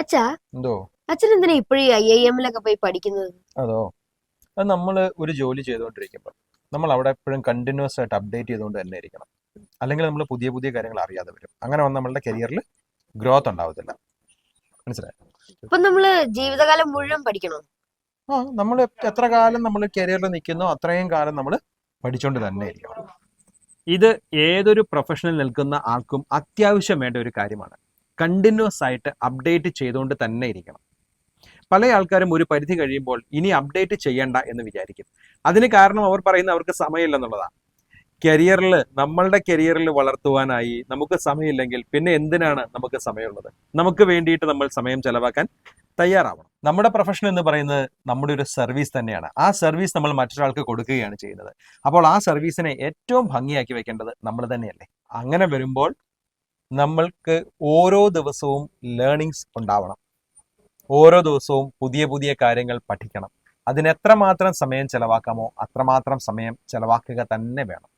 അച്ഛാ, എന്തോ? അച്ഛൻ എന്തിനാ ഇപ്പോഴും IIM-ലൊക്കെ പോയി പഠിക്കുന്നത്? അതോ, അത് നമ്മൾ ഒരു ജോലി ചെയ്തുകൊണ്ടിരിക്കുമ്പോൾ നമ്മൾ അവിടെ എപ്പോഴും കണ്ടിന്യൂസ് ആയിട്ട് അപ്ഡേറ്റ് ചെയ്തുകൊണ്ട് തന്നെ ഇരിക്കണം. അല്ലെങ്കിൽ നമ്മൾ പുതിയ പുതിയ കാര്യങ്ങൾ അറിയാതെ വരും. അങ്ങനെ വന്ന് നമ്മളുടെ കരിയറിൽ ഗ്രോത്ത് ഉണ്ടാവത്തില്ല. മനസ്സിലായോ? അപ്പൊ നമ്മള് ജീവിതകാലം മുഴുവൻ പഠിക്കണോ? നമ്മൾ എത്ര കാലം നമ്മൾ കരിയറിൽ നിൽക്കുന്നോ അത്രയും കാലം നമ്മൾ പഠിച്ചുകൊണ്ട് തന്നെ ഇരിക്കണം. ഇത് ഏതൊരു പ്രൊഫഷനിൽ നിൽക്കുന്ന ആൾക്കും അത്യാവശ്യം വേണ്ട ഒരു കാര്യമാണ്. കണ്ടിന്യൂസ് ആയിട്ട് അപ്ഡേറ്റ് ചെയ്തുകൊണ്ട് തന്നെ ഇരിക്കണം. പല ആൾക്കാരും ഒരു പരിധി കഴിയുമ്പോൾ ഇനി അപ്ഡേറ്റ് ചെയ്യണ്ട എന്ന് വിചാരിക്കും. അതിന് കാരണം അവർ പറയുന്നത് അവർക്ക് സമയമില്ലെന്നുള്ളതാണ്. നമ്മളുടെ കരിയറിൽ വളർത്തുവാനായി നമുക്ക് സമയമില്ലെങ്കിൽ പിന്നെ എന്തിനാണ് നമുക്ക് സമയമുള്ളത്? നമുക്ക് വേണ്ടിയിട്ട് നമ്മൾ സമയം ചെലവാക്കാൻ തയ്യാറാവണം. നമ്മുടെ പ്രൊഫഷൻ എന്ന് പറയുന്നത് നമ്മുടെ ഒരു സർവീസ് തന്നെയാണ്. ആ സർവീസ് നമ്മൾ മറ്റൊരാൾക്ക് കൊടുക്കുകയാണ് ചെയ്യുന്നത്. അപ്പോൾ ആ സർവീസിനെ ഏറ്റവും ഭംഗിയാക്കി വെക്കേണ്ടത് നമ്മൾ തന്നെയല്ലേ? അങ്ങനെ വരുമ്പോൾ നമ്മൾക്ക് ഓരോ ദിവസവും ലേണിങ്സ് ഉണ്ടാവണം. ഓരോ ദിവസവും പുതിയ പുതിയ കാര്യങ്ങൾ പഠിക്കണം. അതിന് എത്രമാത്രം സമയം ചെലവാക്കാമോ അത്രമാത്രം സമയം ചെലവാക്കുക തന്നെ വേണം.